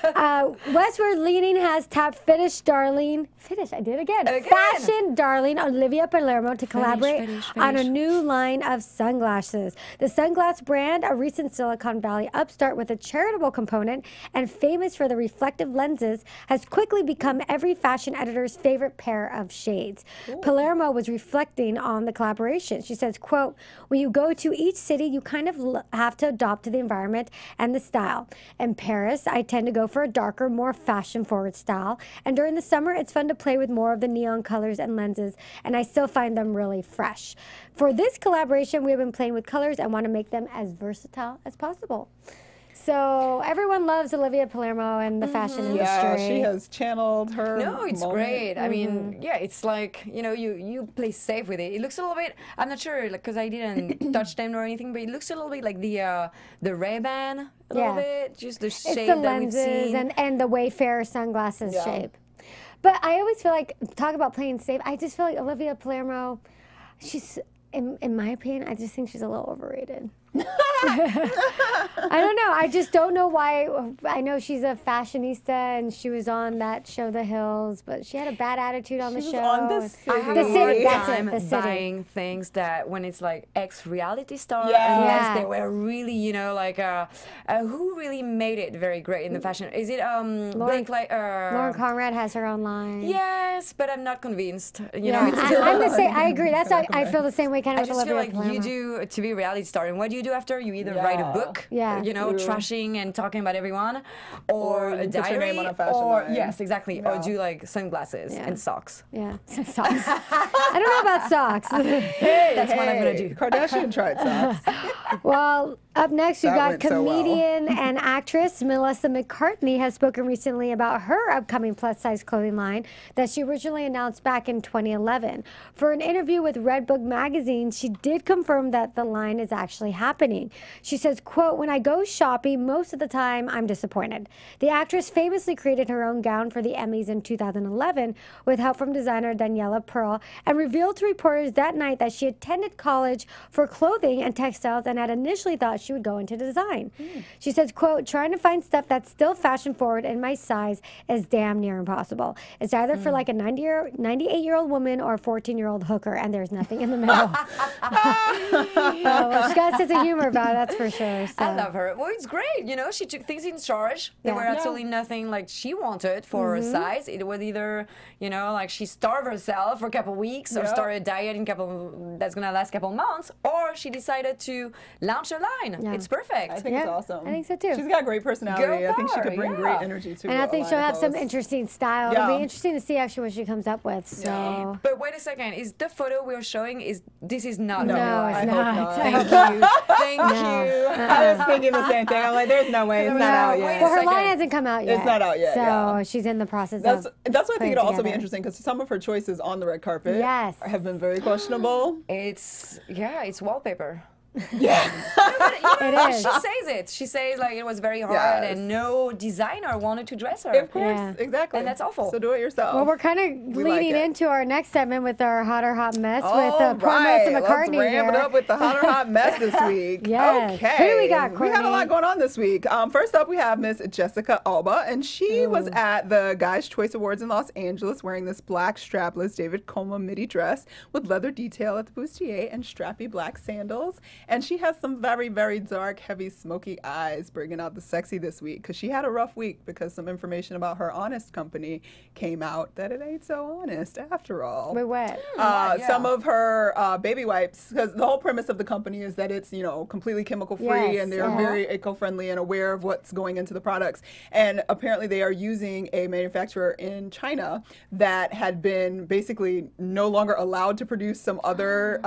Westward Leaning has tapped Finnish darling, I did it again. Fashion darling Olivia Palermo to collaborate on a new line of sunglasses. The sunglass brand, a recent Silicon Valley upstart with a charitable component and famous for the reflective lenses, has quickly become every fashion editor's favorite pair of shades. Palermo was reflecting on the collaboration. She says, quote, when you go to each city, you kind of have to adopt to the environment and the style. In Paris, I tend to go for a darker, more fashion-forward style. And during the summer, it's fun to play with more of the neon colors and lenses, and I still find them really fresh. For this collaboration, we have been playing with colors and want to make them as versatile as possible. So everyone loves Olivia Palermo and the fashion industry.
Yeah, she has channeled her.
No, it's
moment.
great. I mean, yeah, it's like, you play safe with it. It looks a little bit, I'm not sure, because I didn't touch them or anything, but it looks a little bit like the Ray-Ban, a little bit, just the shape
it's the
that we've
lenses
seen.
and the Wayfarer sunglasses shape. But I always feel like, talk about playing safe, I just feel like Olivia Palermo, she's in my opinion, I just think she's a little overrated. I don't know. I just don't know why. I know she's a fashionista and she was on that show, The Hills, but she had a bad attitude on the show.
On The City.
I have
The
a
City,
hard
that's it,
time
The City.
buying things that when it's like ex-reality star,
Yeah.
unless
Yeah.
they were really, you know, like who really made it very great in the fashion? Is it Blake like
Lauren Conrad has her own line.
Yes, but I'm not convinced. You
Yeah,
know, it's still,
I'm the same. I agree. That's I feel the same way kind
I
of with
just feel
Olivia
like you
Palermo.
do to be a reality star, and what do you do after? You either write a
Yeah.
book,
Yeah.
you know,
True.
trashing and talking about everyone, or
Or
a
you put your
diary,
name on a fashion
or
line.
yes, exactly, or
Yeah.
do like sunglasses
Yeah.
and socks.
Yeah, socks. I don't know about socks.
That's what I'm gonna do.
Kardashian tried socks.
Well, up next, we've
That
got
went so well.
comedian and actress Melissa McCartney has spoken recently about her upcoming plus-size clothing line that she originally announced back in 2011. For an interview with Redbook magazine, she did confirm that the line is actually happening. She says, quote, "When I go shopping, most of the time I'm disappointed." The actress famously created her own gown for the Emmys in 2011 with help from designer Daniela Pearl and revealed to reporters that night that she attended college for clothing and textiles and had initially thought she would go into design. She says, quote, "Trying to find stuff that's still fashion forward in my size is damn near impossible. It's either for like a 98-year-old woman or a 14-year-old hooker, and there's nothing in the middle." Well, she got a sense of humor about it, that's for sure. So.
I love her. Well, it's great. You know, she took things in charge. There
Yeah.
were absolutely nothing like she wanted for her size. It was either, you know, like she starved herself for a couple weeks or
Yeah.
started a diet in that's gonna last a couple months, or she decided to launch a line.
Yeah.
It's perfect.
I think
Yeah,
it's awesome.
I think so, too.
She's got great personality. I think she
for
could
her,
bring
yeah.
great energy to
And I
a
think
line
she'll
of
have some
clothes.
interesting style. It'll
Yeah.
be interesting to see actually what she comes up with. So.
But wait a second, is the photo we're showing this is not
No,
the new
No,
line?
it's
I hope
not.
not.
Thank you. Thank you.
I was thinking the same thing. I'm like, there's no way. It's not out
wait a
yet.
Well, her
second.
line hasn't come out yet.
It's not out yet,
So
yeah.
she's in the process
That's
of
why I
putting
think
it
it'll also be
together.
interesting because some of her choices on the red carpet
Yes.
have been very questionable.
It's wallpaper.
Yeah.
It is.
She says it. She says like it was very hard
Yes.
and no designer wanted to dress her.
Of course,
Yeah.
exactly.
And that's awful.
So do it yourself.
Well, we're kind of
We like
leading
it.
into our next segment with our hot or hot mess with
All
poor
right,
Melissa McCartney
let's ramp it
here.
up with the hot or hot mess this week.
Yes.
Okay.
Who do we got,
We had
Courtney?
a lot going on this week. First up, we have Miss Jessica Alba, and she was at the Guys' Choice Awards in Los Angeles wearing this black strapless David Coma midi dress with leather detail at the bustier and strappy black sandals. And she has some very, very dark, heavy, smoky eyes, bringing out the sexy this week because she had a rough week because some information about her Honest company came out that it ain't so honest after all.
We're wet.
Yeah.
Some of her baby wipes, because the whole premise of the company is that it's, you know, completely chemical free
Yes,
and they're very eco-friendly and aware of what's going into the products. And apparently they are using a manufacturer in China that had been basically no longer allowed to produce some other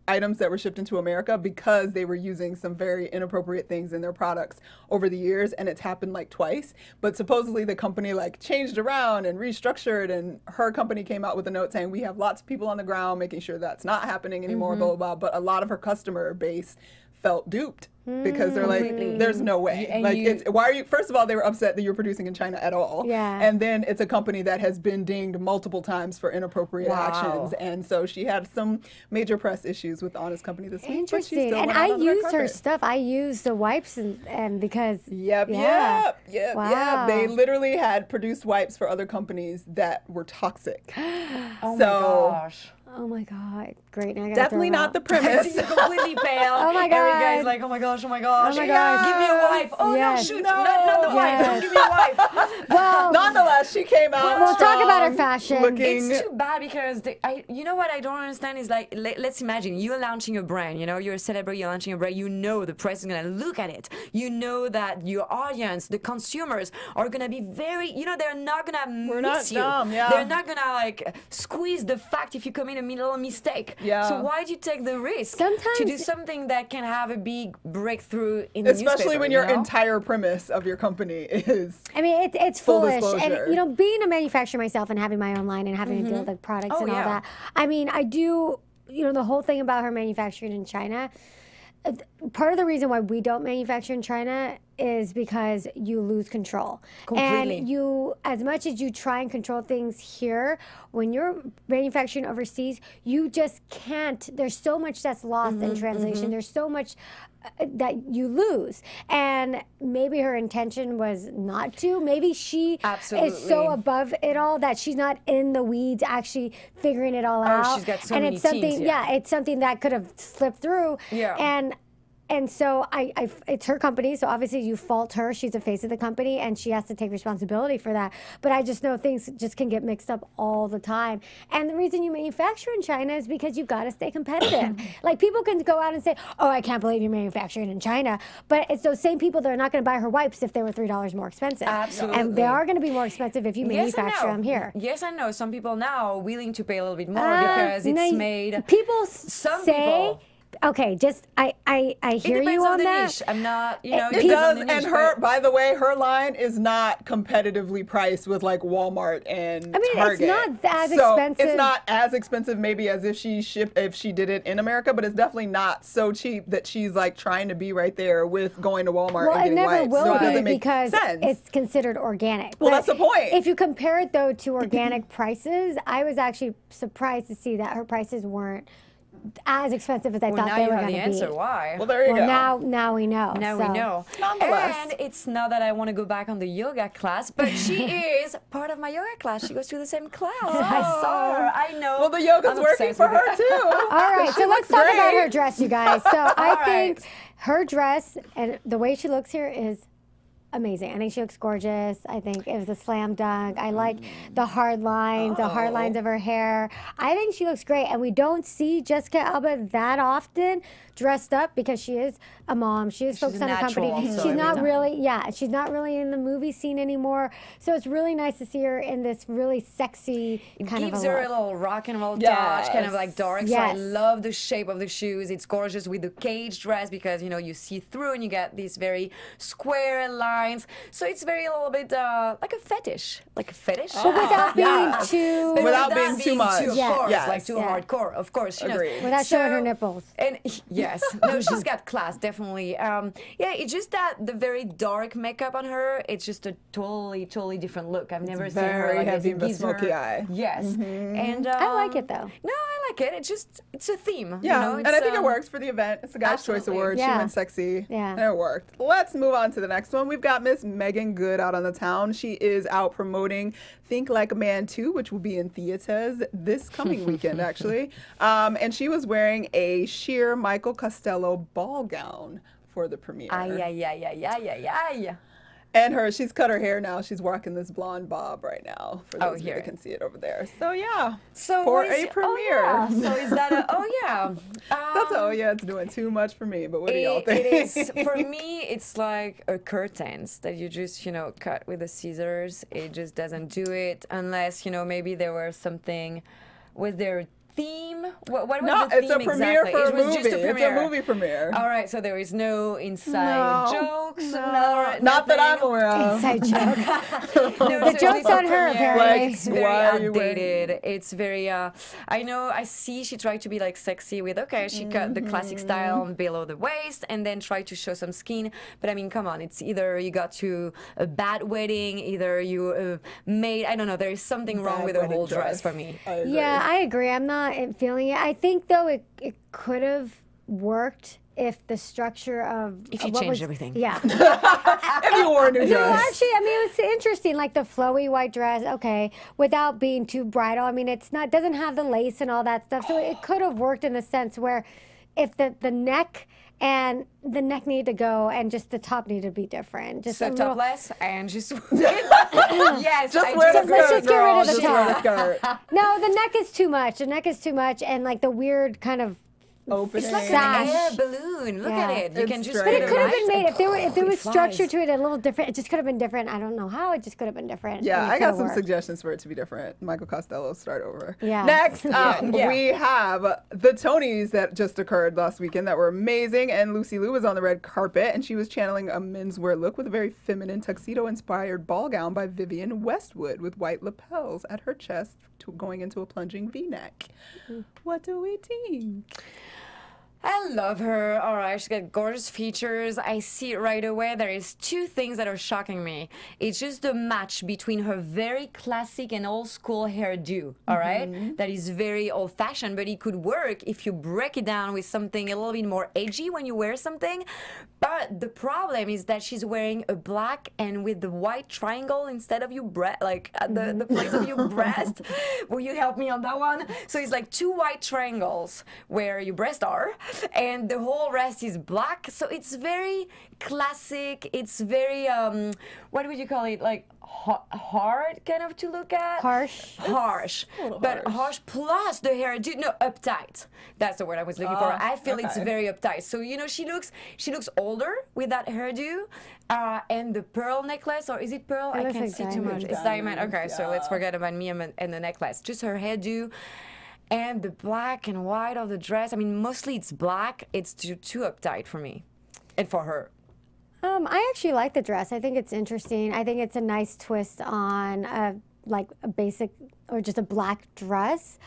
items that were shipped into America because they were using some very inappropriate things in their products over the years, and it's happened like twice. But supposedly the company like changed around and restructured, and her company came out with a note saying we have lots of people on the ground making sure that's not happening anymore, blah, blah, blah. But a lot of her customer base felt duped because they're like, there's no way.
And
Like,
you-
it's why are you? First of all, they were upset that you're producing in China at all.
Yeah.
And then it's a company that has been dinged multiple times for inappropriate
Wow.
actions, and so she had some major press issues with the Honest Company this week. But she
Interesting.
still
And
went out
I
on the red
use her
carpet.
stuff. I use the wipes and because
Yep.
Yeah. Wow.
They literally had produced wipes for other companies that were toxic.
Oh
So-
my gosh.
oh my god, great. Now I gotta
Definitely
throw 'em
not
out.
the
I
premise.
see you completely pale.
Oh my
Erika
God.
is like, oh my gosh, oh my gosh.
Oh my gosh.
Give me a wipe. Oh
Yes.
no, shoot.
No.
Not the wipe.
Yes.
Don't give me a wipe.
Well,
Nonetheless, she came out.
We'll talk about her
strong,
fashion.
Looking,
It's too bad because you know what I don't understand is like let's imagine you're launching a brand, you know, you're a celebrity, you're launching a brand, you know the press is gonna look at it, you know that your audience, the consumers are gonna be very, you know, they're not gonna
We're
miss
not
you.
dumb, yeah.
They're not gonna like squeeze the fact if you commit a little mistake.
Yeah.
So why do you take the risk
Sometimes-
to do something that can have a big breakthrough in the
especially
newspaper,
when
you
your
know?
entire premise of your company is
I mean, it's
Full
foolish.
disclosure.
And, you know, being a manufacturer myself and having my own line and having to deal with the products
Oh,
and all
yeah.
that. I mean, I do, you know, the whole thing about her manufacturing in China, part of the reason why we don't manufacture in China is because you lose control.
Completely.
And you, as much as you try and control things here, when you're manufacturing overseas, you just can't. There's so much that's lost in translation. There's so much that you lose. And maybe her intention was not to. Maybe she is so above it all that she's not in the weeds actually figuring it all out.
She's got so
and
many
it's something,
teams, yeah.
it's something that could have slipped through.
Yeah.
And so it's her company, so obviously you fault her. She's the face of the company, and she has to take responsibility for that. But I just know things just can get mixed up all the time. And the reason you manufacture in China is because you've got to stay competitive. Like, people can go out and say, oh, I can't believe you're manufacturing in China. But it's those same people that are not going to buy her wipes if they were $3 more expensive.
Absolutely.
And they are going to be more expensive if you manufacture them here.
Yes, I know. Some people now are willing to pay a little bit more because it's made.
People
some
say...
people.
Okay, just I hear
It depends
you on
the
that.
niche. I'm not, you know.
It
depends
does,
on the niche,
and her,
but-
by the way, her line is not competitively priced with like Walmart and Target.
It's not as
so
expensive.
It's not as expensive maybe as if she did it in America, but it's definitely not so cheap that she's like trying to be right there with going to Walmart
Well,
and
it
getting
never
wipes.
will
So it
be
doesn't make
because
sense.
it's considered organic.
Well,
But
that's the point.
If you compare it though to organic prices, I was actually surprised to see that her prices weren't as expensive as I
Well,
thought
now
they
you
were
have
going
the
to be.
answer why.
Well, there you go.
Now we know.
Now
so.
we know.
Nonetheless.
And it's not that I want to go back on the yoga class, but she is part of my yoga class. She goes to the same class. I saw her. I know.
Well, the yoga's
I'm
working
obsessed
for
with
her
it.
too.
All right, so let's talk about her dress, you guys. So I
All
think
right.
her dress and the way she looks here is amazing. I think she looks gorgeous. I think it was a slam dunk. I like the hard lines, of her hair. I think she looks great. And we don't see Jessica Alba that often dressed up because she is a mom. She is focused on the company.
natural, so
She's
every
not
time.
really, she's not really in the movie scene anymore. So it's really nice to see her in this really sexy kind of a
Gives her a
look.
little rock and roll touch, kind of like dark. So I
Yes.
love the shape of the shoes. It's gorgeous with the cage dress because, you know, you see through and you get these very square lines. So it's very a little bit like a fetish. Like a fetish.
But without being too...
But
Without being too much.
Of
Yes.
course,
Yes.
like too
Yeah.
hardcore. Of course, she knows.
Agreed.
Without showing her nipples.
And yes, no, she's got class, definitely. Yeah, it's just that the very dark makeup on her, it's just a totally different look. I've never seen her
very
like this.
heavy,
It
but
gives
smoky
her,
eye.
Yes, and
I like it though.
No, I like it. It's a theme.
Yeah,
you know?
and I think it works for the event. It's the Guy's Choice
Absolutely.
Award.
Yeah.
She went sexy.
Yeah.
And it worked. Let's move on to the next one. We've got Miss Meagan Good out on the town. She is out promoting Think Like a Man 2, which will be in theaters this coming weekend, actually. And she was wearing a sheer Michael Costello ball gown for the premiere.
Ay.
And she's cut her hair now. She's rocking this blonde bob right now. For those of you
here.
that can see it over there. So yeah,
So
for
what is-
a premiere.
Oh, yeah. So is that a? Oh yeah.
It's doing too much for me. But what do y'all
It
think?
is for me. It's like a curtains that you just cut with the scissors. It just doesn't do it unless maybe there was something. Was there theme? What was
No,
the theme
it's a premiere
exactly?
for a
It was
movie.
just a
It's a
premiere.
movie premiere.
All right, so there is no inside jokes.
Not that I'm aware of.
Inside joke.
No,
The joke's on her, apparently.
It's very
Why are you wearing-
outdated. It's very. I know. I see. She tried to be like sexy with. Okay, she cut the classic style below the waist and then tried to show some skin. But I mean, come on. It's either you got to a bad wedding, either you made. I don't know. There is something wrong
Bad
with the
wedding
whole dress for me.
I agree.
Yeah, I agree. I'm not feeling it. I think though it could have worked if the structure of
If you
what
changed
was-
everything.
Yeah.
If you wore a new
No,
dress.
actually, I mean, it was interesting, like the flowy white dress, okay, without being too bridal. I mean, doesn't have the lace and all that stuff, so it could have worked in the sense where if the neck needed to go and just the top needed to be different. Just
So
a little,
topless and just. Yes.
Just
I
wear the
just-
let's
skirt,
just get rid
girl.
of the
Just wear the
top.
skirt.
No, the neck is too much. The neck is too much, and like the weird kind of
Opening.
It's like
Sash.
an air balloon. Look
Yeah.
at it. You
It's
can just.
straight.
But
put
it could have been
right
made if there
and
was
it
structure
flies.
to it a little different. It just could have been different. I don't know how. It just could have been different.
Yeah,
and it
I got
could have
some
worked.
suggestions for it to be different. Michael Costello, start over.
Yeah.
Next up,
Yeah.
we have the Tonys that just occurred last weekend that were amazing. And Lucy Liu was on the red carpet, and she was channeling a menswear look with a very feminine tuxedo-inspired ball gown by Vivienne Westwood with white lapels at her chest going into a plunging V-neck. What do we think?
I love her. All right, she's got gorgeous features. I see it right away. There is two things that are shocking me. It's just the match between her very classic and old school hairdo, all right? That is very old fashioned, but it could work if you break it down with something a little bit more edgy when you wear something. But the problem is that she's wearing a black and with the white triangle instead of your breast, like at the place of your breast. Will you help me on that one? So it's like two white triangles where your breasts are, and the whole rest is black. So it's very classic. It's very what would you call it, like hard kind of to look at. Harsh. But harsh plus the hairdo, no, uptight. That's the word I was looking for. I feel it's very uptight. So you know, she looks older with that hairdo, and the pearl necklace, or is it pearl? I can't see too much. It's diamond. Okay, so let's forget about me and the necklace. Just her hairdo. And the black and white of the dress. I mean, mostly it's black. It's too uptight for me, and for her.
I actually like the dress. I think it's interesting. I think it's a nice twist on like a basic or just a black dress.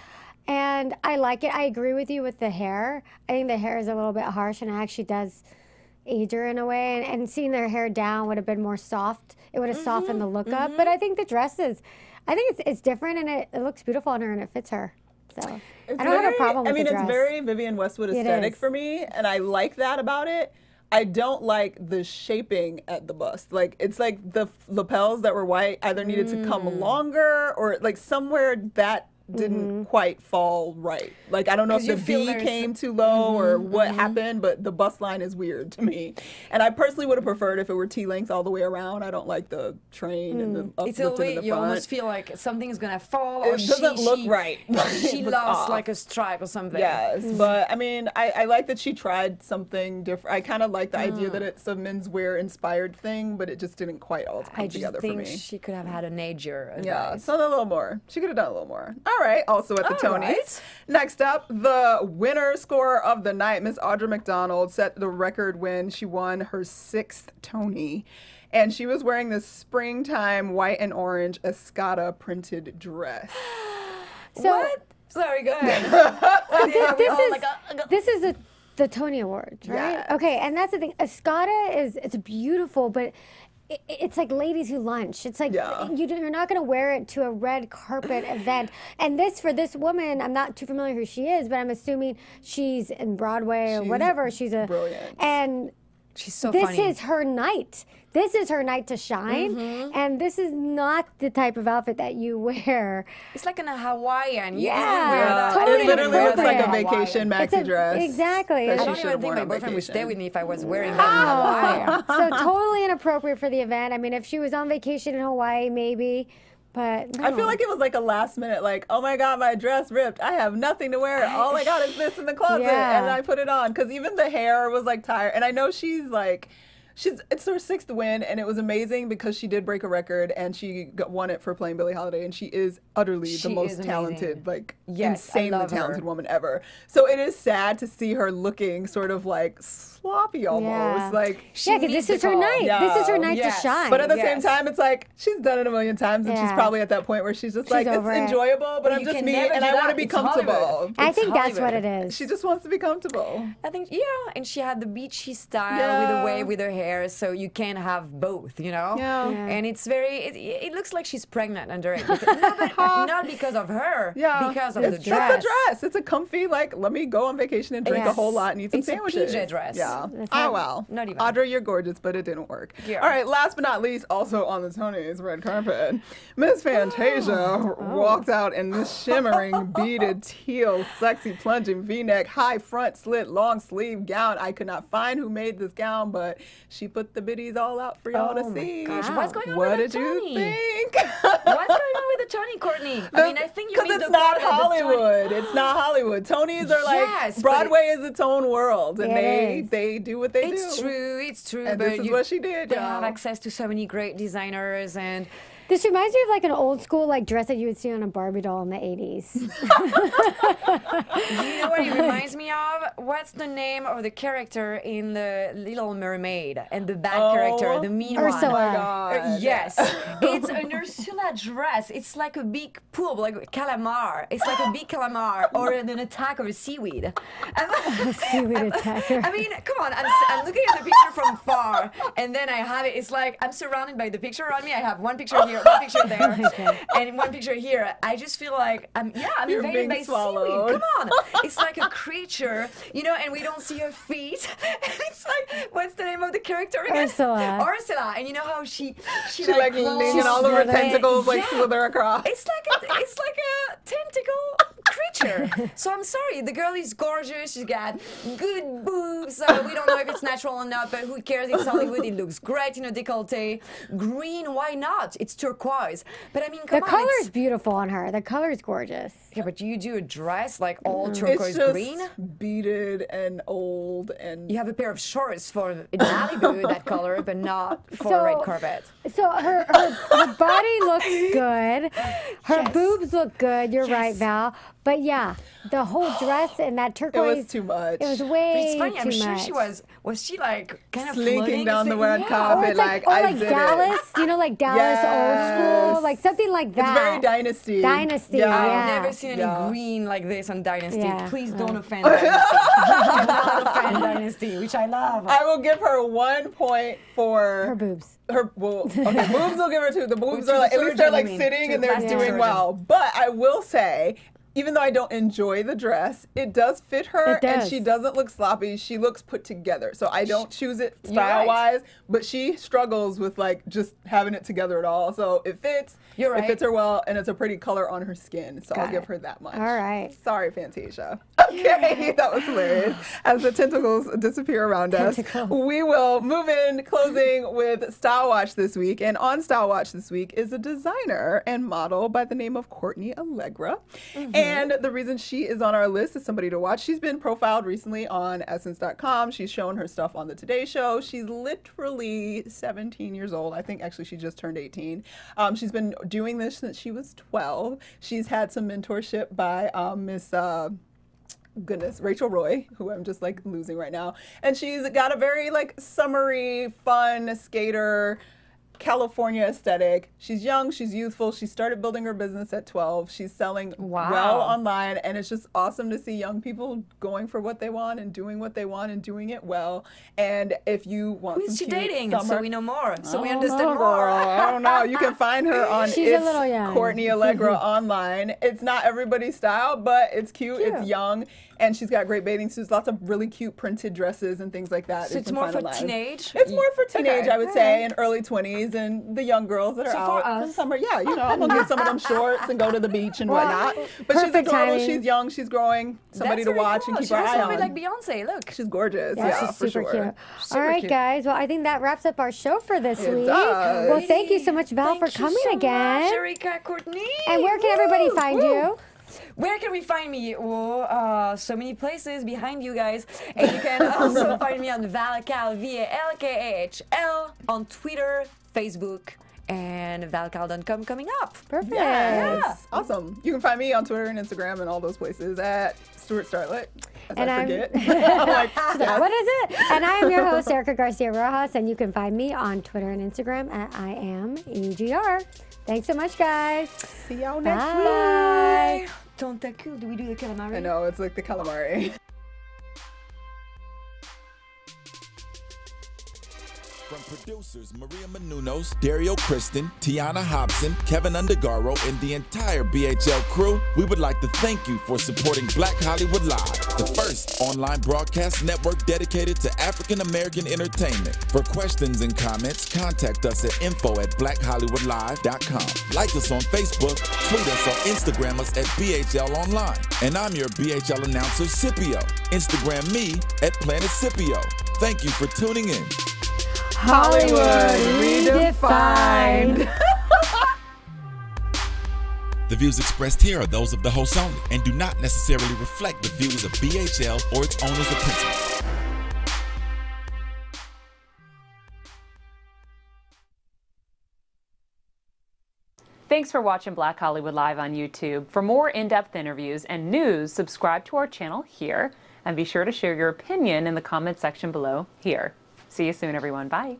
And I like it. I agree with you with the hair. I think the hair is a little bit harsh, and it actually does age her in a way. And seeing their hair down would have been more soft. It would have softened the look up. But I think the dress is, I think it's different, and it looks beautiful on her, and it fits her. So I don't have a problem with the dress.
It's very Vivienne Westwood aesthetic for me, and I like that about it. I don't like the shaping at the bust. Like, it's like the lapels that were white either needed to come longer, or like somewhere that didn't quite fall right. Like, I don't know if the V came too low or what happened, but the bust line is weird to me. And I personally would have preferred if it were T-length all the way around. I don't like the train and the uplifted
it's a little bit,
in the
you
front.
almost feel like something is gonna fall, or
it doesn't look right.
She lost like a stripe or something.
Yes, but I mean, I like that she tried something different. I kind of like the idea that it's a menswear inspired thing, but it just didn't quite all come together for me.
I just think she could have had a nature advice.
Yeah, so a little more. She could have done a little more. All right, also at the Tonys. Next up, the winner scorer of the night, Miss Audra Mcdonald, set the record when she won her 6th Tony. And she was wearing this springtime white and orange Escada printed dress.
So,
what? Sorry, go ahead.
This is the Tony Awards, right?
Yes.
Okay, and that's the thing. Escada it's beautiful, but it's like ladies who lunch. It's like you're not going to wear it to a red carpet event. And for this woman, I'm not too familiar who she is, but I'm assuming she's in Broadway or whatever. She's brilliant. And
she's so funny.
This is her night. This is her night to shine, and this is not the type of outfit that you wear.
It's like in a Hawaiian.
Totally
it literally looks like a vacation maxi dress.
Exactly.
I don't even think my boyfriend would stay with me if I was wearing that in Hawaii.
So totally inappropriate for the event. I mean, if she was on vacation in Hawaii, maybe. But no.
I feel like it was like a last minute, like, oh my God, my dress ripped. I have nothing to wear. All I got is this in the closet. And I put it on. Because even the hair was like tired. And I know she's like, it's her 6th win, and it was amazing because she did break a record, and she won it for playing Billie Holiday, and she is utterly the most talented, like insanely talented woman ever. So it is sad to see her looking sort of like sloppy almost. Like
because this is her night. This is her night to shine.
But at the same time, it's like she's done it a million times, and she's probably at that point where she's just like, it's enjoyable, but I'm just me, and I want to be comfortable.
I think that's what it is.
She just wants to be comfortable.
I think and she had the beachy style with the wave with her hair, so you can't have both, you know? And it's very, it looks like she's pregnant under it. Not because of her, because of the dress.
That's the dress. It's a comfy, like, let me go on vacation and drink a whole lot and eat some sandwiches.
It's a PJ dress.
Yeah. Oh, well.
Not even.
Audra, you're gorgeous, but it didn't work. Yeah. All right, last but not least, also on the Tonys red carpet, Miss Fantasia walked out in this shimmering, beaded, teal, sexy, plunging V-neck, high front slit, long sleeve gown. I could not find who made this gown, but she put the biddies all out for y'all to see.
Gosh, what's going on
what
with the
did
Tony?
You think?
What's going on with the Tony, Courtney? I mean, I think you
because it's not Hollywood. It's not Hollywood. Tonys are like Broadway is its own world, and they do what they do.
It's true. It's true.
And this is what she did.
They have access to so many great designers and.
This reminds me of like an old school like dress that you would see on a Barbie doll in the 80s.
You know what it reminds me of? What's the name of the character in The Little Mermaid? And the bad character, the mean
Ursula.
one. Yes. It's an Ursula that dress. It's like a big pool, like a calamar. It's like a big calamar or an attack of a seaweed.
Seaweed attacker.
I mean, come on. I'm looking at the picture from far, and then I have it. It's like I'm surrounded by the picture around me. I have one picture here, one picture there, and one picture here. I just feel like I'm invaded by seaweed. Come on. It's like a creature, you know, and we don't see her feet. And it's like, what's the name of the character again? Ursula. And you know how she
like leaning and all of her tentacles like slither across.
It's like a tentacle creature. So I'm sorry, the girl is gorgeous. She's got good boobs. We don't know if it's natural or not, but who cares? It's Hollywood. It looks great in a décolleté. Green, why not? It's turquoise. But I mean, come on.
The color is beautiful on her. The color is gorgeous.
Yeah, but you do a dress like all turquoise green?
Beaded and old, and
you have a pair of shorts for in Malibu that color, but not for a red carpet.
So her body looks good. Her boobs look good. You're right, Val. But yeah, the whole dress and that turquoise.
It was too much.
It was way
but it's funny,
too
I'm sure
much.
she was she like kind of
slinking down the red carpet
like
I did
Dallas,
it.
you know, like Dallas old school, like something like that.
It's very Dynasty.
Dynasty,
I've never seen any green like this on Dynasty.
Yeah.
Please don't offend Dynasty. Do not offend Dynasty, which I love.
I will give her 1 point for
her boobs.
Boobs will give her 2. The boobs are like, at least they're like sitting and they're doing well. But I will say, even though I don't enjoy the dress, it does fit her, and she doesn't look sloppy. She looks put together. So I don't choose it style-wise, but she struggles with like just having it together at all. So it fits. It fits her well, and it's a pretty color on her skin. So I'll give her that much.
All right.
Sorry, Fantasia. Okay, that was hilarious. As the tentacles disappear around us, we will move in, closing with Style Watch this week. And on Style Watch this week is a designer and model by the name of Courtney Allegra. And the reason she is on our list is somebody to watch. She's been profiled recently on Essence.com. She's shown her stuff on the Today Show. She's literally 17 years old. I think actually she just turned 18. She's been doing this since she was 12. She's had some mentorship by Miss Rachel Roy, who I'm just like losing right now. And she's got a very like summery, fun skater, California aesthetic. She's young, she's youthful. She started building her business at 12. She's selling well online, and it's just awesome to see young people going for what they want and doing what they want and doing it well. And if you want
who's she
some cute
dating?
summer,
so we know more. So we understand more.
I don't know. You can find her on
She's a little young.
Courtney Allegra online. It's not everybody's style, but it's cute. It's young. And she's got great bathing suits, lots of really cute printed dresses and things like that.
So it's more for teenage?
It's more for teenage, I would say, and early 20s, and the young girls that are out in summer. Yeah, you know, I'm going to get some of them shorts and go to the beach and whatnot. But she's adorable, she's young, she's growing, somebody to watch and keep her eye on.
She's like Beyonce, look.
She's gorgeous,
she's
for
super
sure.
Cute. All right, guys, well, I think that wraps up our show for this week.
Does.
Well, thank you so much, Val, for coming again.
Erika, Courtney.
And where can everybody find you?
Where can we find me? Oh, so many places behind you guys. And you can also find me on Val Kahl, VALKAHL, on Twitter, Facebook, and valkahl.com coming up.
Perfect.
Yes. Awesome. You can find me on Twitter and Instagram and all those places at Stewart Starlet.
And
I forget. I'm like,
what is it? And I am your host, Erika Garcia-Rojas, and you can find me on Twitter and Instagram at IamEGR. Thanks so much, guys.
See y'all next week.
Tontaku, do we do the calamari?
I know, it's like the calamari.
From producers Maria Menounos, Dario Kristen, Tiana Hobson, Kevin Undergaro, and the entire BHL crew, we would like to thank you for supporting Black Hollywood Live, the first online broadcast network dedicated to African American entertainment. For questions and comments, contact us at info@blackhollywoodlive.com. Like us on Facebook, tweet us or Instagram us at BHL Online. And I'm your BHL announcer, Scipio. Instagram me at Planet Scipio. Thank you for tuning in.
Hollywood redefined.
The views expressed here are those of the host only and do not necessarily reflect the views of BHL or its owners or principals.
Thanks for watching Black Hollywood Live on YouTube. For more in-depth interviews and news, subscribe to our channel here, and be sure to share your opinion in the comment section below here. See you soon, everyone. Bye.